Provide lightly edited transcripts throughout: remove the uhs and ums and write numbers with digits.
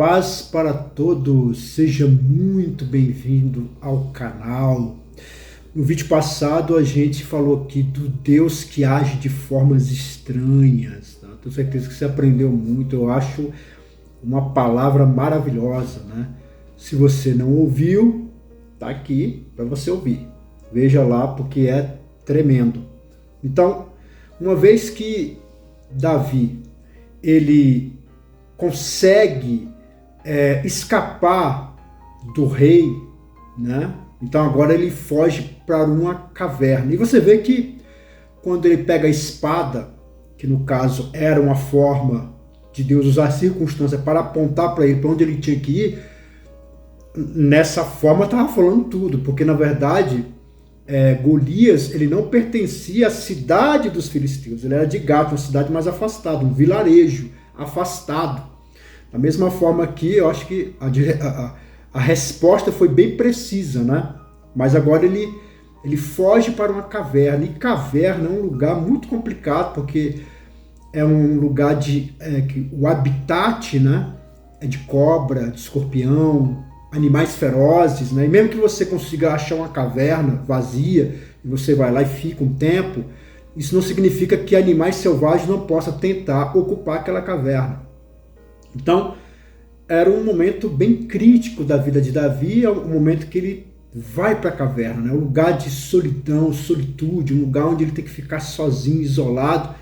Paz para todos, seja muito bem-vindo ao canal. No vídeo passado a gente falou aqui do Deus que age de formas estranhas, tá? Tenho certeza que você aprendeu muito, eu acho uma palavra maravilhosa, né? Se você não ouviu, tá aqui para você ouvir. Veja lá porque é tremendo. Então, uma vez que Davi, ele consegue escapar do rei, né? Então agora ele foge para uma caverna. E você vê que quando ele pega a espada, que no caso era uma forma de Deus usar a circunstância para apontar para ele, para onde ele tinha que ir, nessa forma estava falando tudo, porque na verdade Golias, ele não pertencia à cidade dos filisteus, ele era de Gate, uma cidade mais afastada, um vilarejo afastado. Da mesma forma aqui, eu acho que a resposta foi bem precisa, né? Mas agora ele foge para uma caverna, e caverna é um lugar muito complicado, porque é um lugar que o habitat, né, é de cobra, de escorpião, animais ferozes, né? E mesmo que você consiga achar uma caverna vazia, e você vai lá e fica um tempo, isso não significa que animais selvagens não possam tentar ocupar aquela caverna. Então, era um momento bem crítico da vida de Davi, é um momento que ele vai para a caverna, né? Um lugar de solidão, solitude, um lugar onde ele tem que ficar sozinho, isolado.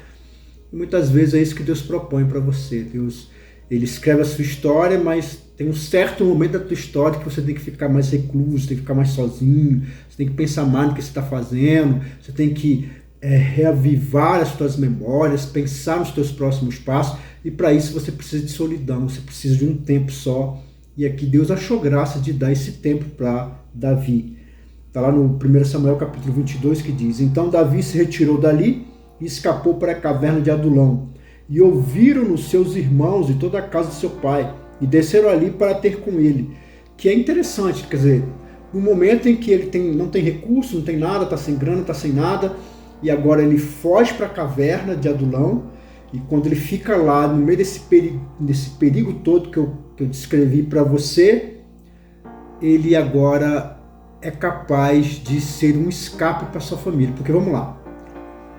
E muitas vezes é isso que Deus propõe para você. Deus, ele escreve a sua história, mas tem um certo momento da tua história que você tem que ficar mais recluso, tem que ficar mais sozinho, você tem que pensar mais no que você está fazendo, você tem que reavivar as tuas memórias, pensar nos teus próximos passos, e para isso você precisa de solidão, você precisa de um tempo só, e aqui Deus achou graça de dar esse tempo para Davi. Está lá no 1 Samuel capítulo 22 que diz: Então Davi se retirou dali e escapou para a caverna de Adulão, e ouviram-no seus irmãos e toda a casa de seu pai, e desceram ali para ter com ele. Que é interessante, quer dizer, no momento em que ele não tem recurso, não tem nada, está sem grana, está sem nada, e agora ele foge para a caverna de Adulão, e quando ele fica lá no meio desse perigo todo que eu descrevi para você, ele agora é capaz de ser um escape para sua família. Porque vamos lá,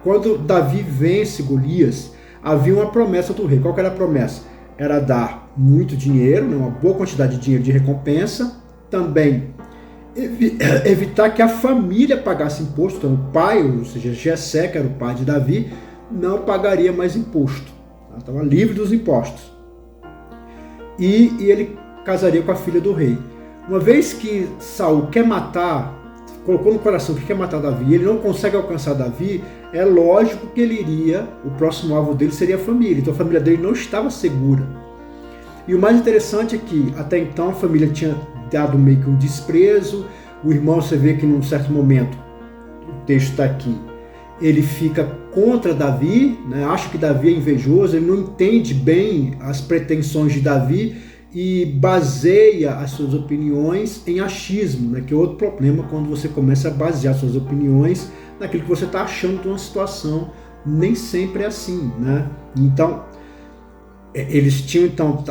quando Davi vence Golias, havia uma promessa do rei. Qual que era a promessa? Era dar muito dinheiro, né, uma boa quantidade de dinheiro de recompensa, também evitar que a família pagasse imposto. Então o pai, ou seja, Jessé, que era o pai de Davi, não pagaria mais imposto, estava livre dos impostos. E ele casaria com a filha do rei. Uma vez que Saul quer matar, colocou no coração que quer matar Davi, ele não consegue alcançar Davi, é lógico que o próximo alvo dele seria a família, então a família dele não estava segura. E o mais interessante é que até então a família tinha dado meio que um desprezo. O irmão, você vê que num certo momento, o texto está aqui, ele fica contra Davi, né? Acha que Davi é invejoso, ele não entende bem as pretensões de Davi e baseia as suas opiniões em achismo, né? Que é outro problema quando você começa a basear suas opiniões naquilo que você está achando de uma situação. Nem sempre é assim, né? Então,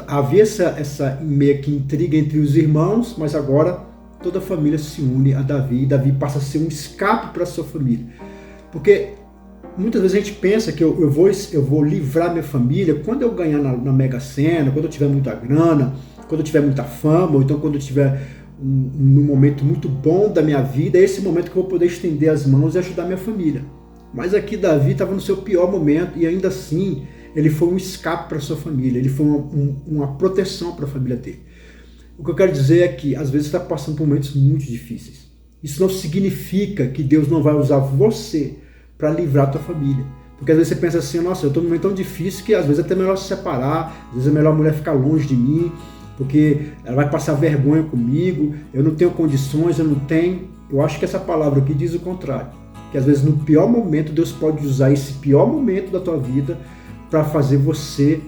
havia essa meio que intriga entre os irmãos, mas agora toda a família se une a Davi, e Davi passa a ser um escape para a sua família. Porque muitas vezes a gente pensa que eu vou livrar minha família quando eu ganhar na Mega Sena, quando eu tiver muita grana, quando eu tiver muita fama, ou então quando eu tiver num momento muito bom da minha vida, é esse momento que eu vou poder estender as mãos e ajudar minha família. Mas aqui Davi estava no seu pior momento, e ainda assim ele foi um escape para sua família, ele foi uma proteção para a família dele. O que eu quero dizer é que às vezes você está passando por momentos muito difíceis. Isso não significa que Deus não vai usar você para livrar a tua família. Porque às vezes você pensa assim, nossa, eu estou num momento tão difícil que às vezes é até melhor se separar, às vezes é melhor a mulher ficar longe de mim, porque ela vai passar vergonha comigo, eu não tenho condições, eu não tenho. Eu acho que essa palavra aqui diz o contrário. Que às vezes no pior momento, Deus pode usar esse pior momento da tua vida para fazer você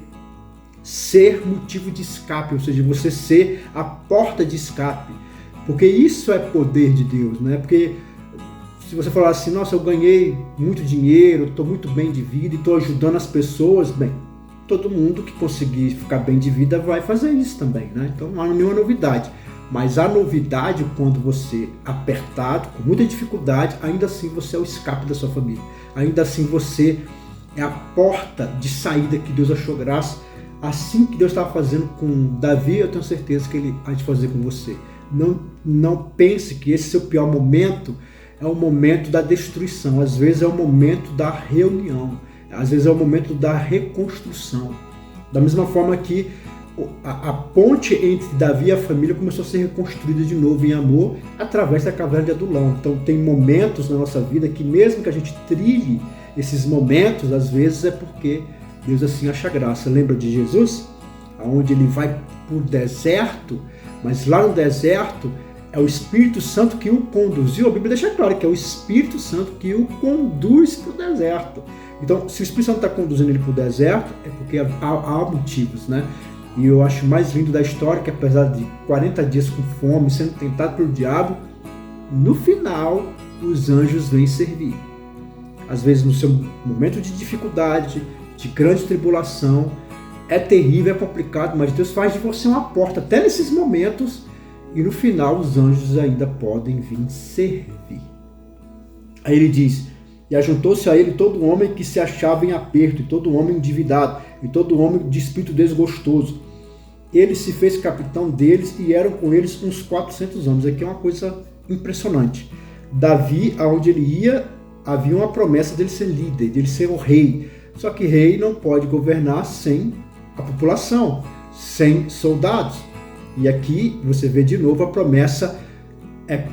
ser motivo de escape, ou seja, você ser a porta de escape. Porque isso é poder de Deus, né? Porque se você falar assim, nossa, eu ganhei muito dinheiro, estou muito bem de vida e estou ajudando as pessoas, bem, todo mundo que conseguir ficar bem de vida vai fazer isso também, né? Então não há nenhuma novidade. Mas a novidade, quando você apertado, com muita dificuldade, ainda assim você é o escape da sua família. Ainda assim você é a porta de saída que Deus achou graça. Assim que Deus estava fazendo com Davi, eu tenho certeza que Ele há de fazer com você. Não pense que esse seu pior momento é o momento da destruição. Às vezes é o momento da reunião. Às vezes é o momento da reconstrução. Da mesma forma que a ponte entre Davi e a família começou a ser reconstruída de novo em amor através da caverna de Adulão. Então tem momentos na nossa vida que mesmo que a gente trilhe esses momentos, às vezes é porque Deus assim acha graça. Lembra de Jesus? Onde ele vai para o deserto, mas lá no deserto é o Espírito Santo que o conduziu. A Bíblia deixa claro que é o Espírito Santo que o conduz para o deserto. Então, se o Espírito Santo está conduzindo ele para o deserto, é porque há motivos, né? E eu acho mais lindo da história que, apesar de 40 dias com fome, sendo tentado pelo diabo, no final os anjos vêm servir. Às vezes no seu momento de dificuldade, de grande tribulação, é terrível, é complicado, mas Deus faz de você uma porta até nesses momentos, e no final os anjos ainda podem vir servir. Aí ele diz: e ajuntou-se a ele todo homem que se achava em aperto, e todo homem endividado, e todo homem de espírito desgostoso. Ele se fez capitão deles, e eram com eles uns 400 homens. Aqui é uma coisa impressionante. Davi, aonde ele ia, havia uma promessa dele ser líder, dele ser o rei. Só que rei não pode governar sem a população, sem soldados. E aqui você vê de novo a promessa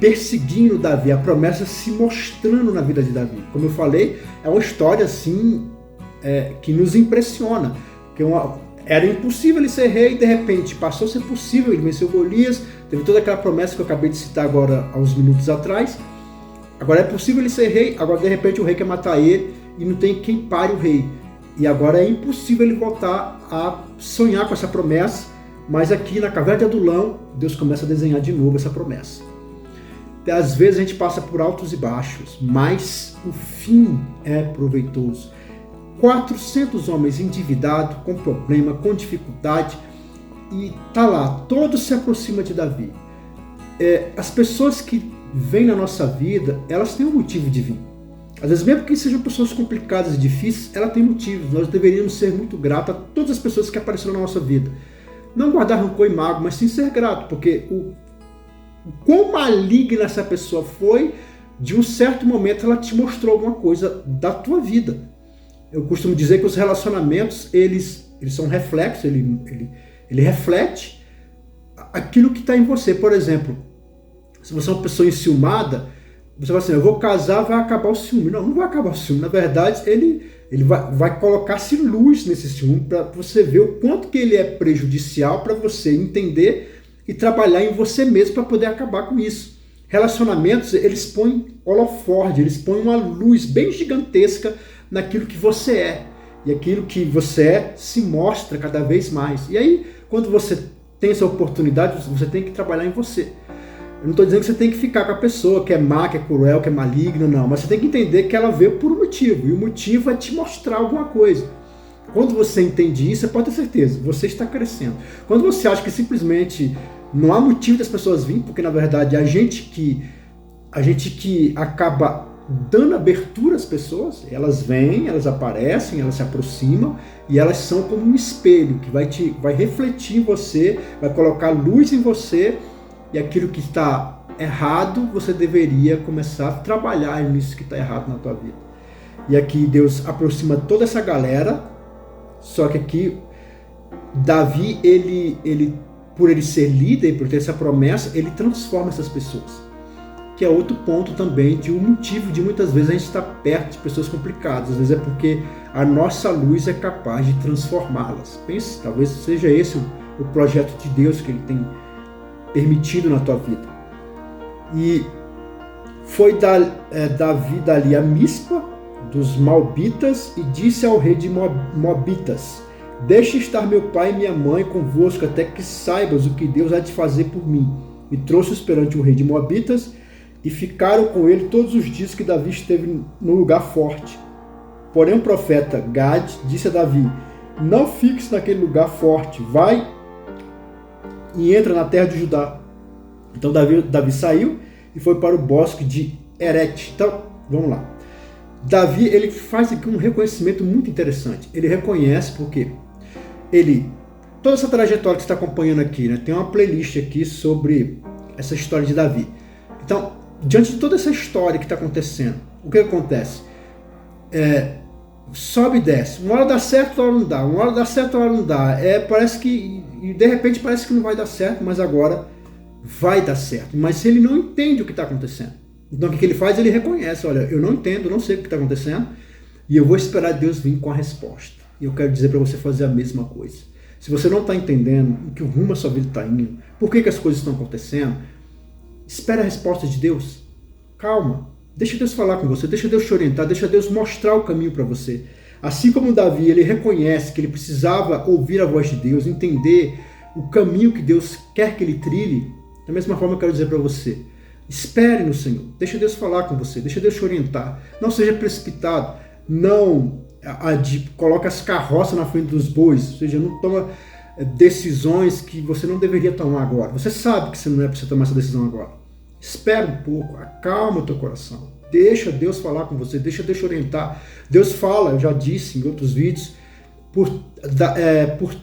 perseguindo Davi, a promessa se mostrando na vida de Davi. Como eu falei, é uma história assim que nos impressiona. Porque era impossível ele ser rei, de repente passou a ser possível, ele venceu Golias, teve toda aquela promessa que eu acabei de citar agora há uns minutos atrás. Agora é possível ele ser rei, agora de repente o rei quer matar ele e não tem quem pare o rei. E agora é impossível ele voltar a sonhar com essa promessa, mas aqui na caverna de Adulão, Deus começa a desenhar de novo essa promessa. Às vezes a gente passa por altos e baixos, mas o fim é proveitoso. 400 homens endividados, com problema, com dificuldade, e tá lá, todos se aproximam de Davi. As pessoas que vêm na nossa vida, elas têm um motivo de vir. Às vezes, mesmo que sejam pessoas complicadas e difíceis, ela tem motivos. Nós deveríamos ser muito gratos a todas as pessoas que apareceram na nossa vida. Não guardar rancor e mágoa, mas sim ser grato, porque o quão maligna essa pessoa foi, de um certo momento ela te mostrou alguma coisa da tua vida. Eu costumo dizer que os relacionamentos, eles são um reflexo, ele reflete aquilo que está em você. Por exemplo, se você é uma pessoa enciumada, você vai assim, eu vou casar, vai acabar o ciúme. Não vai acabar o ciúme. Na verdade, ele vai colocar-se luz nesse ciúme para você ver o quanto que ele é prejudicial, para você entender e trabalhar em você mesmo para poder acabar com isso. Relacionamentos, eles põem holoforte, eles põem uma luz bem gigantesca naquilo que você é. E aquilo que você é se mostra cada vez mais. E aí, quando você tem essa oportunidade, você tem que trabalhar em você. Eu não estou dizendo que você tem que ficar com a pessoa que é má, que é cruel, que é maligna, não. Mas você tem que entender que ela veio por um motivo. E o motivo é te mostrar alguma coisa. Quando você entende isso, você pode ter certeza, você está crescendo. Quando você acha que simplesmente não há motivo das pessoas virem, porque na verdade a gente que acaba dando abertura às pessoas, elas vêm, elas aparecem, elas se aproximam e elas são como um espelho que vai refletir em você, vai colocar luz em você, e aquilo que está errado, você deveria começar a trabalhar nisso que está errado na tua vida. E aqui Deus aproxima toda essa galera, só que aqui Davi, por ele ser líder, por ter essa promessa, ele transforma essas pessoas. Que é outro ponto também de um motivo de muitas vezes a gente estar perto de pessoas complicadas. Às vezes é porque a nossa luz é capaz de transformá-las. Pense, talvez seja esse o projeto de Deus que ele tem permitido na tua vida. E foi Davi dali a Mispa dos Moabitas e disse ao rei de Moabitas: deixe estar meu pai e minha mãe convosco até que saibas o que Deus há de fazer por mim. E trouxe-os perante o rei de Moabitas e ficaram com ele todos os dias que Davi esteve no lugar forte. Porém o profeta Gad disse a Davi: não fixe naquele lugar forte, vai e entra na terra de Judá. Então Davi saiu e foi para o bosque de Herete. Então, vamos lá. Davi, ele faz aqui um reconhecimento muito interessante. Ele reconhece porque toda essa trajetória que você está acompanhando aqui, né, tem uma playlist aqui sobre essa história de Davi. Então, diante de toda essa história que está acontecendo, o que acontece? Sobe e desce. Uma hora dá certo, outra hora não dá. Uma hora dá certo, outra hora não dá. Parece que, e de repente parece que não vai dar certo, mas agora vai dar certo. Mas ele não entende o que está acontecendo. Então o que ele faz? Ele reconhece, olha, eu não entendo, não sei o que está acontecendo, e eu vou esperar Deus vir com a resposta. E eu quero dizer para você fazer a mesma coisa. Se você não está entendendo o que o rumo a sua vida está indo, por que as coisas estão acontecendo, espera a resposta de Deus. Calma. Deixa Deus falar com você, deixa Deus te orientar, deixa Deus mostrar o caminho para você. Assim como Davi, ele reconhece que ele precisava ouvir a voz de Deus, entender o caminho que Deus quer que ele trilhe, da mesma forma eu quero dizer para você, espere no Senhor, deixa Deus falar com você, deixa Deus te orientar, não seja precipitado, não coloque as carroças na frente dos bois, ou seja, não toma decisões que você não deveria tomar agora. Você sabe que você não é para você tomar essa decisão agora. Espera um pouco, acalma o teu coração, deixa Deus falar com você, deixa Deus te orientar. Deus fala, eu já disse em outros vídeos, por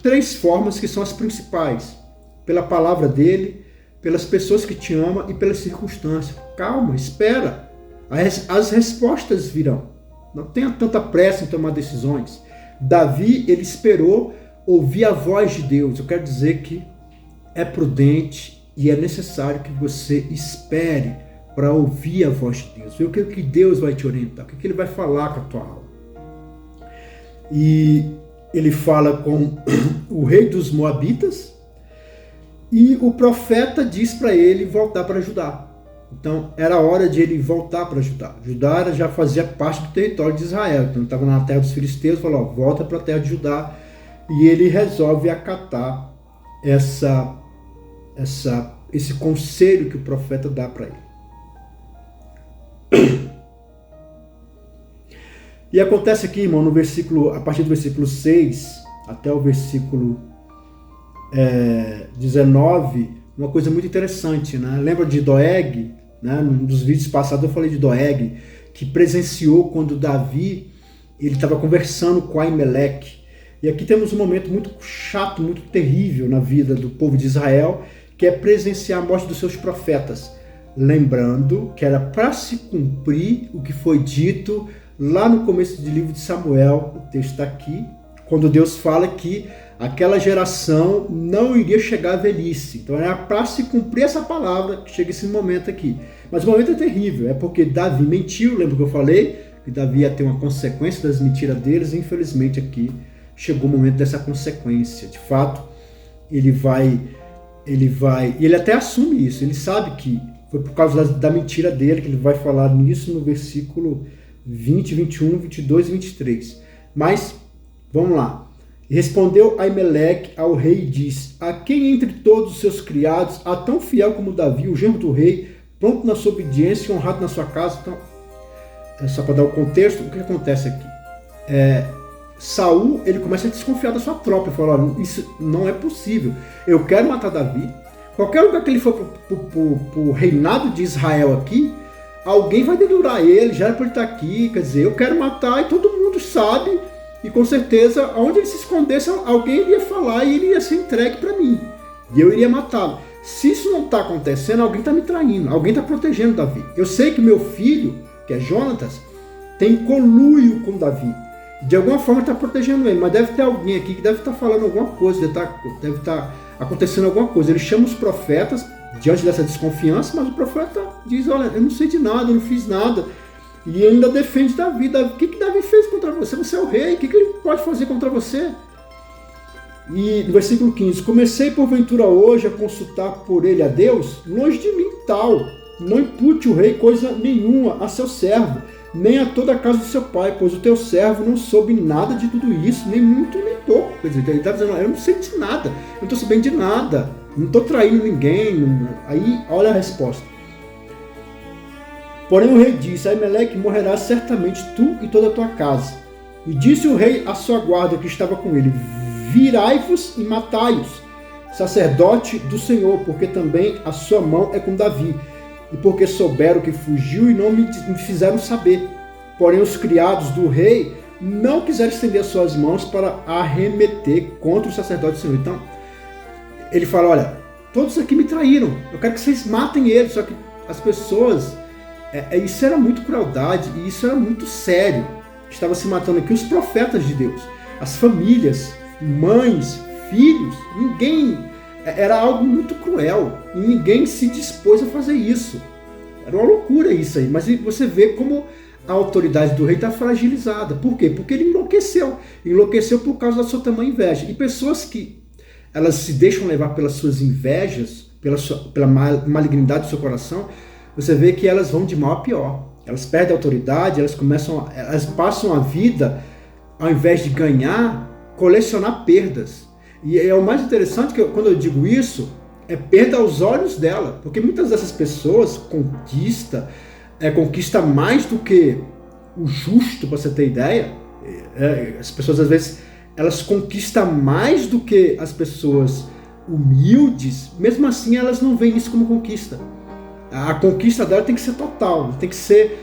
3 formas que são as principais: pela palavra dele, pelas pessoas que te amam e pelas circunstâncias. Calma, espera, as respostas virão. Não tenha tanta pressa em tomar decisões. Davi, ele esperou ouvir a voz de Deus. Eu quero dizer que é prudente e é necessário que você espere para ouvir a voz de Deus, ver o que Deus vai te orientar, o que ele vai falar com a tua alma. E ele fala com o rei dos Moabitas e o profeta diz para ele voltar para Judá. Então era hora de ele voltar para Judá. Judá já fazia parte do território de Israel, então ele estava na terra dos filisteus, falou, volta para a terra de Judá, e ele resolve acatar esse conselho que o profeta dá para ele. E acontece aqui, irmão, a partir do versículo 6 até o versículo 19, uma coisa muito interessante, né? Lembra de Doeg? Né? Num dos vídeos passados eu falei de Doeg, que presenciou quando Davi estava conversando com Aimeleque. E aqui temos um momento muito chato, muito terrível na vida do povo de Israel, que é presenciar a morte dos seus profetas. Lembrando que era para se cumprir o que foi dito lá no começo do livro de Samuel, o texto está aqui, quando Deus fala que aquela geração não iria chegar à velhice. Então era para se cumprir essa palavra que chega esse momento aqui. Mas o momento é terrível, é porque Davi mentiu, lembra que eu falei? Que Davi ia ter uma consequência das mentiras deles, e infelizmente aqui chegou o momento dessa consequência. De fato, ele até assume isso, ele sabe que foi por causa da mentira dele, que ele vai falar nisso no versículo 20, 21, 22 e 23. Mas, vamos lá. Respondeu Aimeleque ao rei e disse: a quem entre todos os seus criados há tão fiel como Davi, o genro do rei, pronto na sua obediência e honrado na sua casa? Então, só para dar o contexto, o que acontece aqui? Saul, ele começa a desconfiar da sua tropa, ele fala: isso não é possível, eu quero matar Davi. Qualquer lugar que ele for para o reinado de Israel aqui, alguém vai dedurar ele, já era para ele estar aqui, quer dizer, eu quero matar, e todo mundo sabe, e com certeza, aonde ele se escondesse, alguém iria falar e ele ia ser entregue para mim, e eu iria matá-lo. Se isso não está acontecendo, alguém está me traindo, alguém está protegendo Davi. Eu sei que meu filho, que é Jonatas, tem conluio com Davi, de alguma forma está protegendo ele, mas deve ter alguém aqui que deve estar falando alguma coisa, deve estar acontecendo alguma coisa. Ele chama os profetas diante dessa desconfiança, mas o profeta diz: olha, eu não sei de nada, eu não fiz nada, e ainda defende Davi. O que Davi fez contra você? Você é o rei, o que ele pode fazer contra você? E no versículo 15: comecei porventura hoje a consultar por ele a Deus? Longe de mim tal, não impute o rei coisa nenhuma a seu servo, nem a toda a casa do seu pai, pois o teu servo não soube nada de tudo isso, nem muito nem pouco. Quer dizer, ele está dizendo: eu não sei de nada, eu não estou sabendo de nada, não estou traindo ninguém. Aí, olha a resposta. Porém o rei disse: Aimeleque morrerá certamente, tu e toda a tua casa. E disse o rei à sua guarda que estava com ele: virai-vos e matai-os, sacerdote do Senhor, porque também a sua mão é com Davi, e porque souberam que fugiu e não me fizeram saber. Porém os criados do rei não quiseram estender as suas mãos para arremeter contra o sacerdote do Senhor. Então, ele fala: olha, todos aqui me traíram, eu quero que vocês matem eles. Só que as pessoas, isso era muito crueldade, e isso era muito sério. Estava se matando aqui os profetas de Deus, as famílias, mães, filhos, ninguém, era algo muito cruel, e ninguém se dispôs a fazer isso. Era uma loucura isso aí, mas você vê como a autoridade do rei está fragilizada. Por quê? Porque ele enlouqueceu por causa da sua tamanha inveja. E pessoas que elas se deixam levar pelas suas invejas, pela malignidade do seu coração, você vê que elas vão de mal a pior. Elas perdem a autoridade, elas passam a vida, ao invés de ganhar, colecionar perdas. E é o mais interessante que quando eu digo isso, é perda aos olhos dela, porque muitas dessas pessoas conquista mais do que o justo, para você ter ideia. As pessoas às vezes elas conquistam mais do que as pessoas humildes, mesmo assim elas não veem isso como conquista. A conquista dela tem que ser total, tem que ser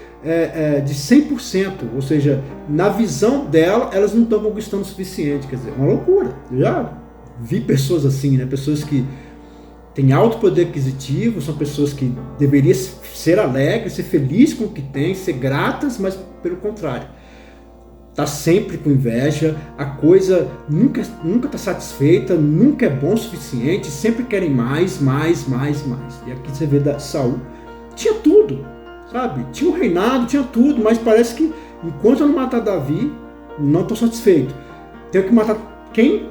de 100%, ou seja, na visão dela, elas não estão conquistando o suficiente. Quer dizer, é uma loucura. Eu já vi pessoas assim, né? Pessoas que têm alto poder aquisitivo, são pessoas que deveriam ser alegres, ser felizes com o que têm, ser gratas, mas pelo contrário, está sempre com inveja, a coisa nunca está satisfeita, nunca é bom o suficiente, sempre querem mais. E aqui você vê da Saul, tinha tudo, sabe? Tinha o reinado, tinha tudo, mas parece que enquanto eu não matar Davi, não estou satisfeito. Tenho que matar quem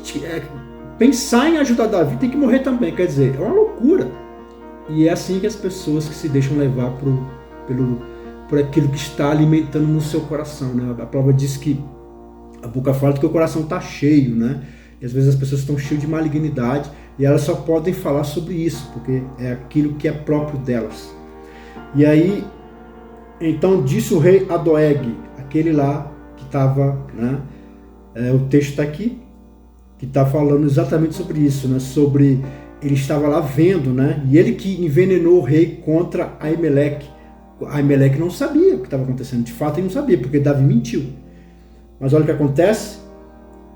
pensar em ajudar Davi, tem que morrer também. Quer dizer, é uma loucura. E é assim que as pessoas que se deixam levar por aquilo que está alimentando no seu coração, né? A prova diz que a boca fala que o coração está cheio, né? E às vezes as pessoas estão cheias de malignidade e elas só podem falar sobre isso, porque é aquilo que é próprio delas. E aí, então disse o rei a Doeg, aquele lá que estava, né? O texto está aqui, que está falando exatamente sobre isso, né? Sobre ele estava lá vendo, né? E ele que envenenou o rei contra Aimeleque. Aimeleque não sabia o que estava acontecendo, de fato ele não sabia, porque Davi mentiu. Mas olha o que acontece: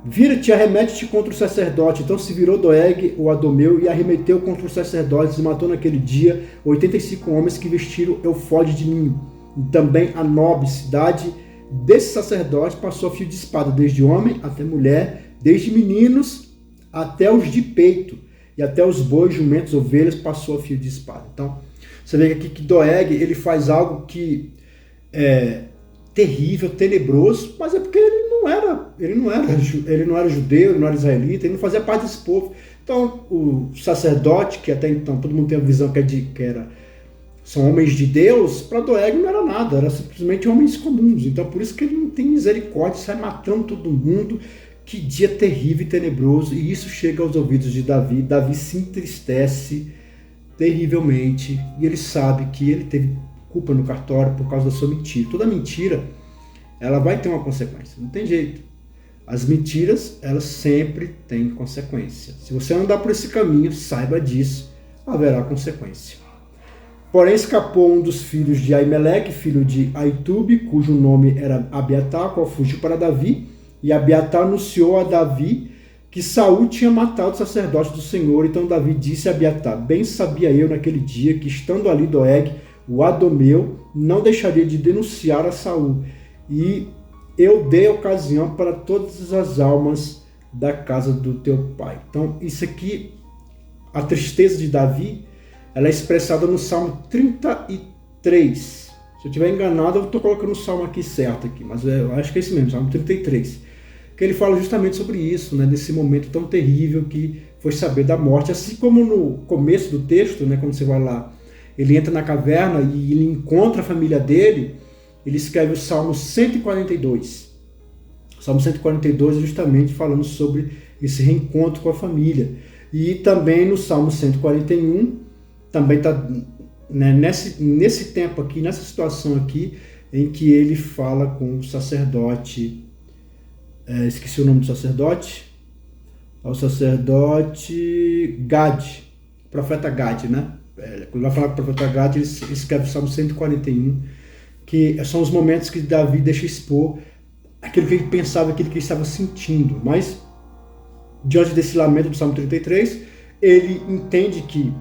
vira-te e arremete-te contra o sacerdote. Então se virou Doeg, o Adomeu, e arremeteu contra os sacerdotes, e matou naquele dia 85 homens que vestiram eufode de linho. E também a nobre cidade desse sacerdote passou a fio de espada, desde homem até mulher, desde meninos até os de peito, e até os bois, jumentos, ovelhas, passou a fio de espada. Então você vê aqui que Doeg, ele faz algo que é terrível, tenebroso, mas é porque ele não era judeu, ele não era israelita, ele não fazia parte desse povo. Então o sacerdote, que até então todo mundo tem a visão são homens de Deus, para Doeg não era nada, era simplesmente homens comuns. Então por isso que ele não tem misericórdia, sai matando todo mundo. Que dia terrível e tenebroso. E isso chega aos ouvidos de Davi. Davi se entristece terrivelmente, e ele sabe que ele teve culpa no cartório por causa da sua mentira. Toda mentira, ela vai ter uma consequência, não tem jeito. As mentiras, elas sempre têm consequência. Se você andar por esse caminho, saiba disso, haverá consequência. Porém escapou um dos filhos de Aimeleque, filho de Aitube, cujo nome era Abiatar, qual fugiu para Davi, e Abiatar anunciou a Davi que Saul tinha matado o sacerdote do Senhor. Então Davi disse a Abiatar: bem sabia eu naquele dia que, estando ali Doeg, o Adomeu, não deixaria de denunciar a Saul, e eu dei ocasião para todas as almas da casa do teu pai. Então isso aqui, a tristeza de Davi, ela é expressada no Salmo 33. Se eu estiver enganado, eu estou colocando o Salmo aqui certo, mas eu acho que é esse mesmo, Salmo 33. Que ele fala justamente sobre isso, né, nesse momento tão terrível que foi saber da morte. Assim como no começo do texto, né, quando você vai lá, ele entra na caverna e ele encontra a família dele, ele escreve o Salmo 142. O Salmo 142 é justamente falando sobre esse reencontro com a família. E também no Salmo 141, também está, né, nesse tempo aqui, nessa situação aqui, em que ele fala com o sacerdote esqueci o nome do sacerdote, o sacerdote Gad, profeta Gad, né? Quando vai falar com o profeta Gad, ele escreve o Salmo 141, que são os momentos que Davi deixa expor aquilo que ele pensava, aquilo que ele estava sentindo. Mas, diante desse lamento do Salmo 33, ele entende que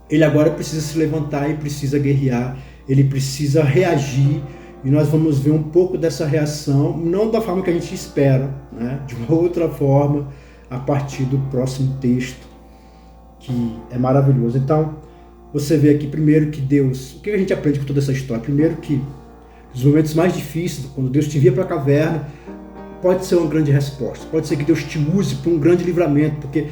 ele agora precisa se levantar e precisa guerrear, ele precisa reagir, e nós vamos ver um pouco dessa reação, não da forma que a gente espera, né? De uma outra forma, a partir do próximo texto, que é maravilhoso. Então, você vê aqui primeiro que Deus... O que a gente aprende com toda essa história? Primeiro que os momentos mais difíceis, quando Deus te envia para a caverna, pode ser uma grande resposta. Pode ser que Deus te use para um grande livramento, porque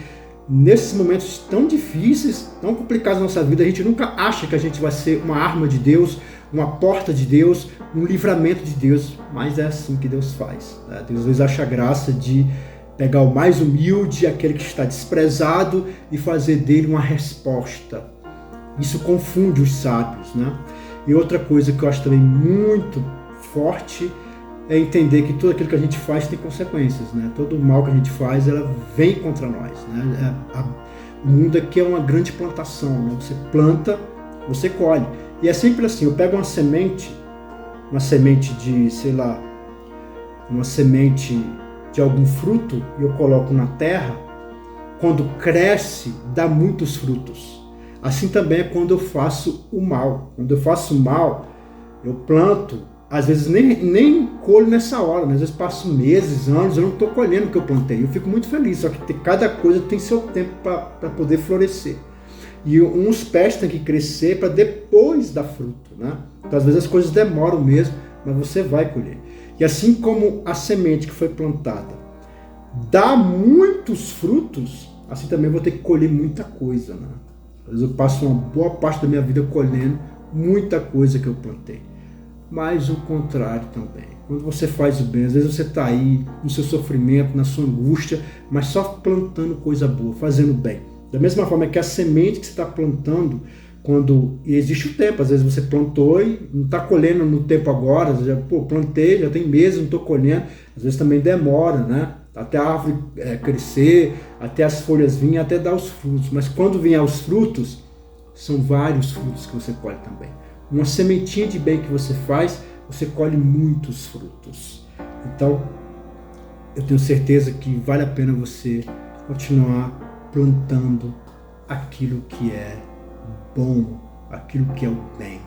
nesses momentos tão difíceis, tão complicados na nossa vida, a gente nunca acha que a gente vai ser uma arma de Deus, uma porta de Deus, um livramento de Deus, mas é assim que Deus faz. Né? Deus às vezes acha graça de pegar o mais humilde, aquele que está desprezado, e fazer dele uma resposta. Isso confunde os sábios, né? E outra coisa que eu acho também muito forte é entender que tudo aquilo que a gente faz tem consequências, né? Todo o mal que a gente faz, ela vem contra nós, né? O mundo aqui é uma grande plantação, né? Você planta, você colhe. E é sempre assim, eu pego uma semente de, sei lá, uma semente de algum fruto e eu coloco na terra, quando cresce, dá muitos frutos. Assim também é quando eu faço o mal. Quando eu faço o mal, eu planto, às vezes nem colho nessa hora, né? Às vezes passo meses, anos, eu não estou colhendo o que eu plantei. Eu fico muito feliz, só que cada coisa tem seu tempo para poder florescer. E uns pés têm que crescer para depois dar fruto, né? Então às vezes as coisas demoram mesmo, mas você vai colher. E assim como a semente que foi plantada dá muitos frutos, assim também eu vou ter que colher muita coisa, né? Às vezes eu passo uma boa parte da minha vida colhendo muita coisa que eu plantei. Mas o contrário também. Quando você faz o bem, às vezes você está aí no seu sofrimento, na sua angústia, mas só plantando coisa boa, fazendo bem. Da mesma forma que a semente que você está plantando, quando existe o tempo, às vezes você plantou e não está colhendo no tempo agora, já plantei, já tem meses, não estou colhendo, às vezes também demora, né? Até a árvore crescer, até as folhas virem, até dar os frutos. Mas quando vier os frutos, são vários frutos que você colhe também. Uma sementinha de bem que você faz, você colhe muitos frutos. Então, eu tenho certeza que vale a pena você continuar plantando aquilo que é bom, aquilo que é o bem.